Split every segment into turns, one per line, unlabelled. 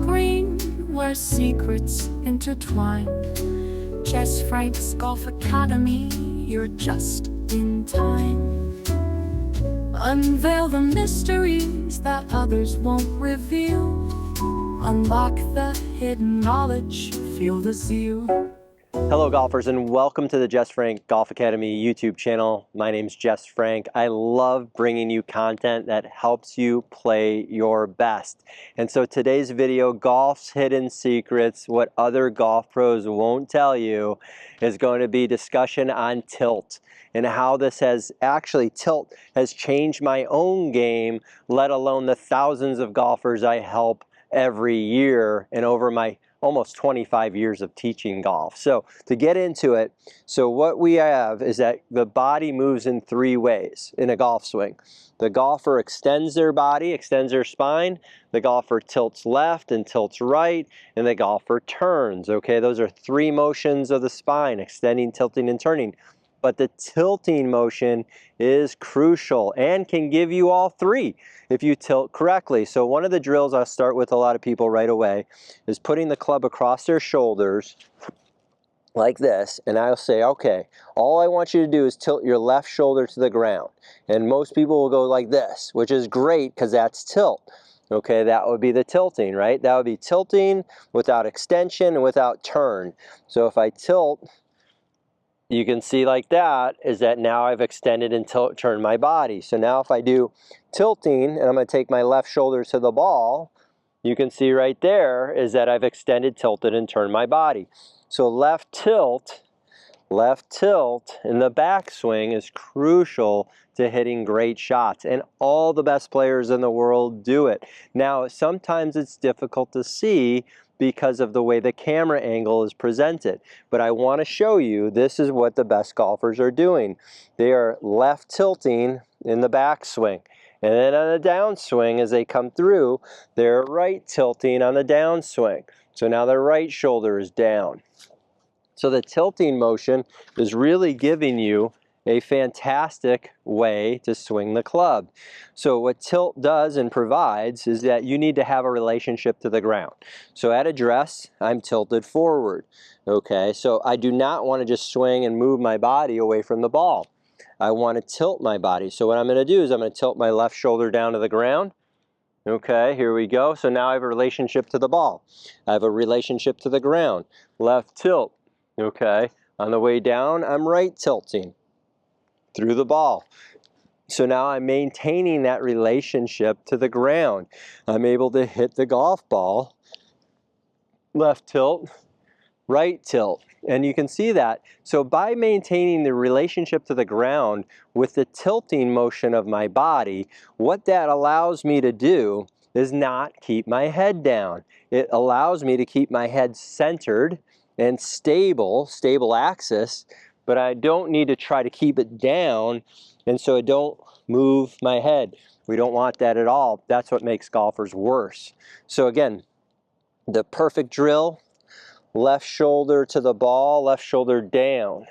green where secrets intertwine. Jess Frank's Golf Academy, you're just in time. Unveil the mysteries that others won't reveal. Unlock the hidden knowledge, feel the zeal.
Hello golfers, and welcome to the Jess Frank Golf Academy YouTube channel. My name's Jess Frank. I love bringing you content that helps you play your best. And so today's video, Golf's Hidden Secrets, what other golf pros won't tell you, is going to be discussion on tilt and how this has tilt has changed my own game, let alone the thousands of golfers I help every year and over my almost 25 years of teaching golf. So to get into it, so what we have is that the body moves in three ways in a golf swing. The golfer extends their body, extends their spine, the golfer tilts left and tilts right, and the golfer turns. Okay, those are three motions of the spine: extending, tilting, and turning. But the tilting motion is crucial and can give you all three if you tilt correctly. So one of the drills I'll start with a lot of people right away is putting the club across their shoulders like this, and I'll say, okay, all I want you to do is tilt your left shoulder to the ground. And most people will go like this, which is great because that's tilt. Okay, that would be the tilting, right? That would be tilting without extension and without turn. So if I tilt, you can see like that is that now I've extended and turned my body. So now if I do tilting and I'm going to take my left shoulder to the ball, you can see right there is that I've extended, tilted, and turned my body. So left tilt in the backswing is crucial to hitting great shots, and all the best players in the world do it. Now sometimes it's difficult to see because of the way the camera angle is presented. But I want to show you this is what the best golfers are doing. They are left tilting in the backswing. And then on the downswing, as they come through, they're right tilting on the downswing. So now their right shoulder is down. So the tilting motion is really giving you a fantastic way to swing the club. So what tilt does and provides is that you need to have a relationship to the ground. So at address, I'm tilted forward. Okay, so I do not want to just swing and move my body away from the ball. I want to tilt my body. So what I'm going to do is I'm going to tilt my left shoulder down to the ground. Okay, here we go. So now I have a relationship to the ball. I have a relationship to the ground. Left tilt. Okay, on the way down, I'm right tilting through the ball. So now I'm maintaining that relationship to the ground. I'm able to hit the golf ball, left tilt, right tilt. And you can see that. So by maintaining the relationship to the ground with the tilting motion of my body, what that allows me to do is not keep my head down. It allows me to keep my head centered and stable axis, but I don't need to try to keep it down, and so I don't move my head. We don't want that at all. That's what makes golfers worse. So again, the perfect drill: left shoulder to the ball, left shoulder down,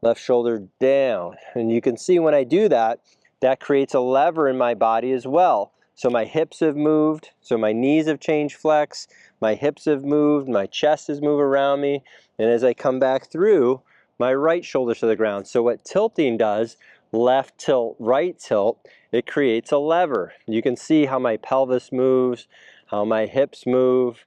left shoulder down. And you can see when I do that, that creates a lever in my body as well. So my hips have moved, so my knees have changed flex, my hips have moved, my chest has moved around me, and as I come back through, my right shoulder to the ground. So what tilting does, left tilt, right tilt, it creates a lever. You can see how my pelvis moves, how my hips move.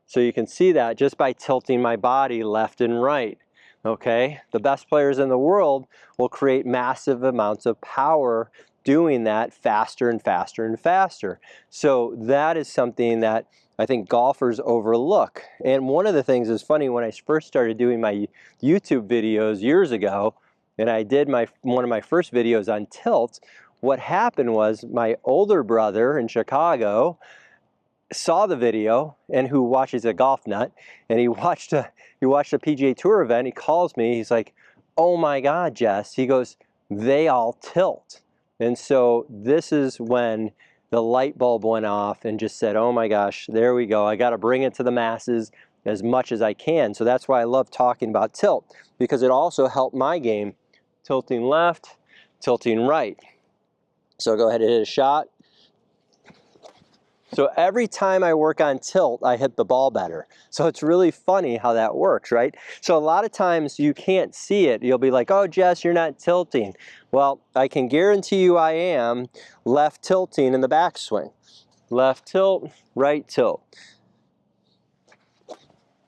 So you can see that just by tilting my body left and right. Okay, the best players in the world will create massive amounts of power doing that faster and faster and faster. So that is something that I think golfers overlook. And one of the things is funny, when I first started doing my YouTube videos years ago, and I did one of my first videos on tilt, what happened was my older brother in Chicago saw the video, and who watches a golf nut, and he watched a PGA Tour event. He calls me, he's like, oh my God, Jess, he goes, they all tilt. And so this is when the light bulb went off and just said, oh my gosh, there we go. I got to bring it to the masses as much as I can. So that's why I love talking about tilt, because it also helped my game, tilting left, tilting right. So go ahead and hit a shot. So every time I work on tilt, I hit the ball better. So it's really funny how that works, right? So a lot of times you can't see it. You'll be like, oh, Jess, you're not tilting. Well, I can guarantee you I am left tilting in the backswing. Left tilt, right tilt.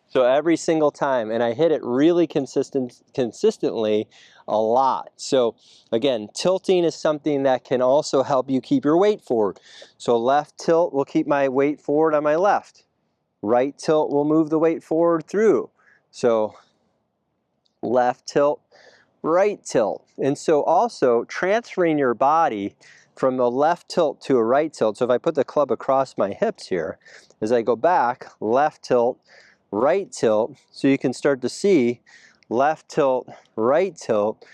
So every single time, and I hit it really consistently a lot. So again, tilting is something that can also help you keep your weight forward. So left tilt will keep my weight forward on my left. Right tilt will move the weight forward through. So left tilt, right tilt. And so also transferring your body from a left tilt to a right tilt. So if I put the club across my hips here, as I go back, left tilt, right tilt, so you can start to see left tilt, right tilt,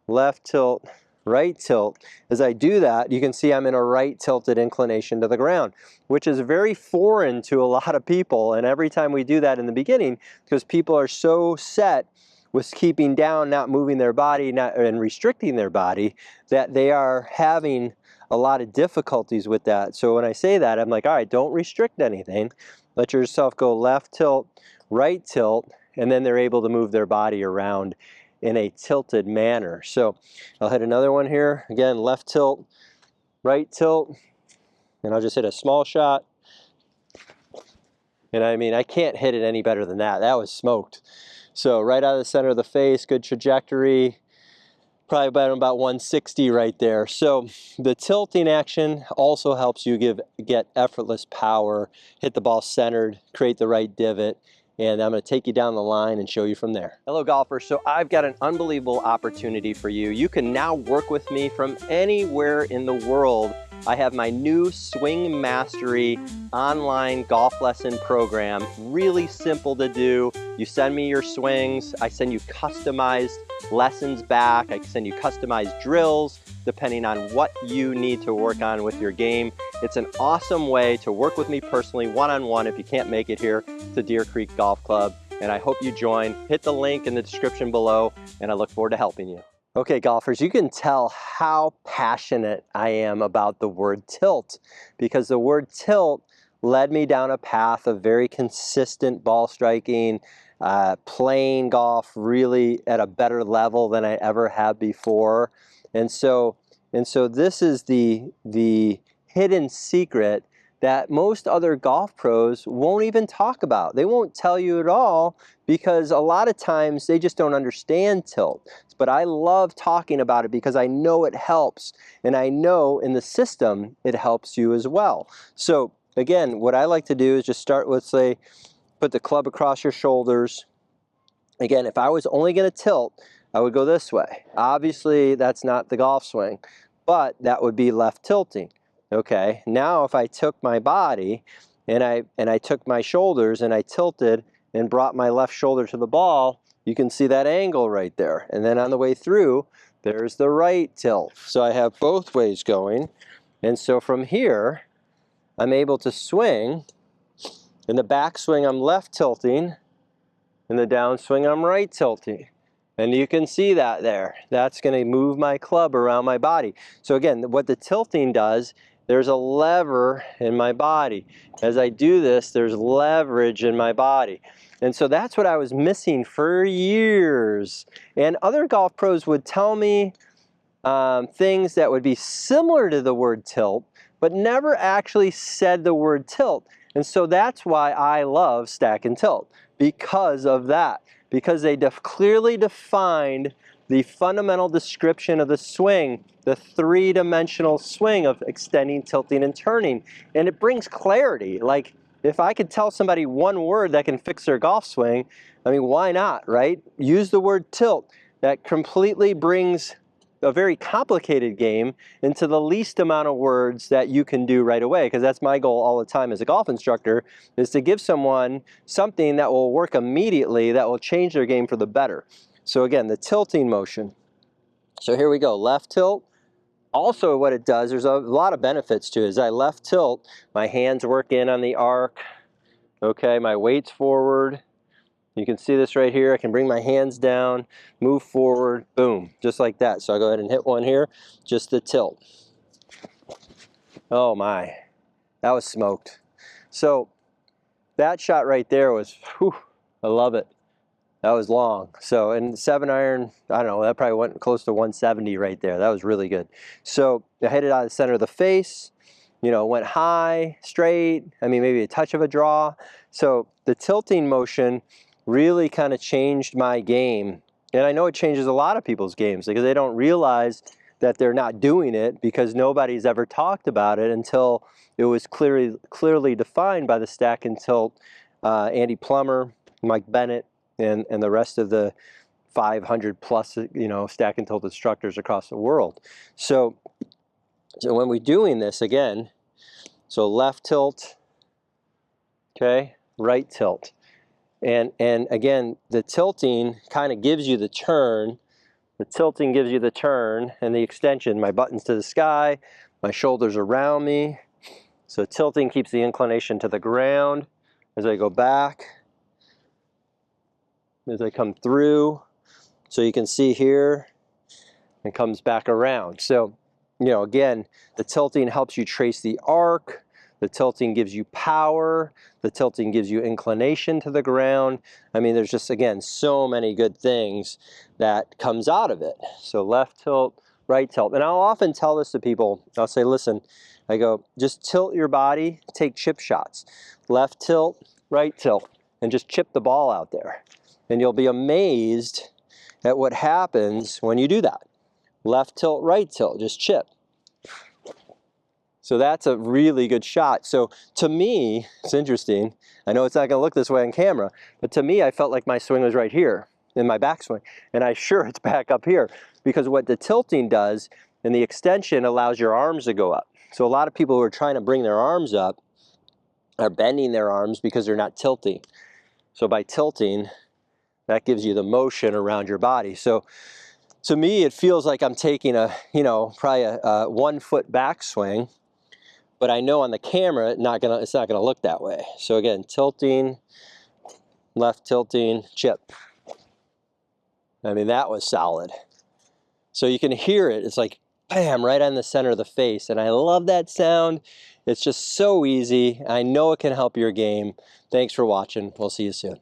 left tilt, right tilt. As I do that, you can see I'm in a right tilted inclination to the ground, which is very foreign to a lot of people. And every time we do that in the beginning, because people are so set with keeping down, not moving their body, and restricting their body, that they are having a lot of difficulties with that. So when I say that, I'm like, all right, don't restrict anything. Let yourself go left tilt, right tilt, and then they're able to move their body around in a tilted manner. So I'll hit another one here. Again, left tilt, right tilt, and I'll just hit a small shot. And I mean, I can't hit it any better than that. That was smoked. So right out of the center of the face, good trajectory. Probably about 160 right there. So the tilting action also helps you get effortless power, hit the ball centered, create the right divot, and I'm going to take you down the line and show you from there. Hello golfers, so I've got an unbelievable opportunity for you. You can now work with me from anywhere in the world. I have my new Swing Mastery online golf lesson program. Really simple to do. You send me your swings, I send you customized lessons back, I send you customized drills depending on what you need to work on with your game. It's an awesome way to work with me personally, one-on-one, if you can't make it here to Deer Creek Golf Club, and I hope you join. Hit the link in the description below, and I look forward to helping you. Okay, golfers, you can tell how passionate I am about the word tilt, because the word tilt led me down a path of very consistent ball striking, playing golf really at a better level than I ever have before. And so this is the hidden secret that most other golf pros won't even talk about. They won't tell you at all, because a lot of times they just don't understand tilt. But I love talking about it because I know it helps, and I know in the system it helps you as well. So again, what I like to do is just start with, say, put the club across your shoulders. Again, if I was only going to tilt, I would go this way. Obviously, that's not the golf swing, but that would be left tilting. Okay, now if I took my body and I took my shoulders and I tilted and brought my left shoulder to the ball, you can see that angle right there. And then on the way through, there's the right tilt. So I have both ways going. And so from here, I'm able to swing. In the backswing, I'm left tilting. In the downswing, I'm right tilting. And you can see that there. That's going to move my club around my body. So again, what the tilting does, there's a lever in my body. As I do this, there's leverage in my body. And so that's what I was missing for years. And other golf pros would tell me things that would be similar to the word tilt, but never actually said the word tilt. And so that's why I love Stack and Tilt, because of that. Because they clearly defined the fundamental description of the swing, the three-dimensional swing of extending, tilting, and turning. And it brings clarity. Like, if I could tell somebody one word that can fix their golf swing, I mean, why not, right? Use the word tilt. That completely brings a very complicated game into the least amount of words that you can do right away, because that's my goal all the time as a golf instructor, is to give someone something that will work immediately, that will change their game for the better. So again, the tilting motion. So here we go, left tilt. Also what it does, there's a lot of benefits to it. As I left tilt, my hands work in on the arc. Okay, my weight's forward. You can see this right here. I can bring my hands down, move forward, boom, just like that. So I'll go ahead and hit one here, just the tilt. Oh my. That was smoked. So that shot right there was, whew, I love it. That was long. So, and 7-iron, I don't know, that probably went close to 170 right there. That was really good. So I hit it out of the center of the face, you know, went high, straight, I mean, maybe a touch of a draw. So the tilting motion really kind of changed my game. And I know it changes a lot of people's games because they don't realize that they're not doing it because nobody's ever talked about it until it was clearly defined by the stack and tilt Andy Plummer, Mike Bennett, and the rest of the 500 plus, you know, stack and tilt instructors across the world. So when we're doing this again, so left tilt, okay, right tilt. And again, the tilting kind of gives you the turn. The tilting gives you the turn and the extension. My button's to the sky, my shoulders around me. So tilting keeps the inclination to the ground as I go back, as I come through. So you can see here, it comes back around. So, you know, again, the tilting helps you trace the arc. The tilting gives you power. The tilting gives you inclination to the ground. I mean, there's just, again, so many good things that comes out of it. So left tilt, right tilt. And I'll often tell this to people. I'll say, listen, I go, just tilt your body, take chip shots. Left tilt, right tilt, and just chip the ball out there. And you'll be amazed at what happens when you do that. Left tilt, right tilt, just chip. So that's a really good shot. So to me, it's interesting. I know it's not gonna look this way on camera, but to me, I felt like my swing was right here in my backswing. And I'm sure it's back up here because what the tilting does and the extension allows your arms to go up. So a lot of people who are trying to bring their arms up are bending their arms because they're not tilting. So by tilting, that gives you the motion around your body. So to me, it feels like I'm taking a, you know, probably a 1 foot backswing, but I know on the camera, it's not gonna look that way. So again, tilting, left tilting, chip. I mean, that was solid. So you can hear it, it's like, bam, right on the center of the face. And I love that sound. It's just so easy. I know it can help your game. Thanks for watching. We'll see you soon.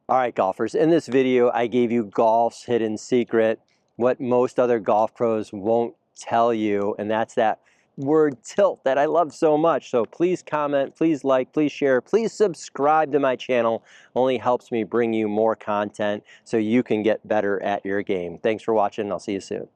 All right, golfers, in this video, I gave you golf's hidden secret, what most other golf pros won't tell you, and that's that word tilt that I love so much. So please comment, please like, please share, please subscribe to my channel. Only helps me bring you more content so you can get better at your game. Thanks for watching. I'll see you soon.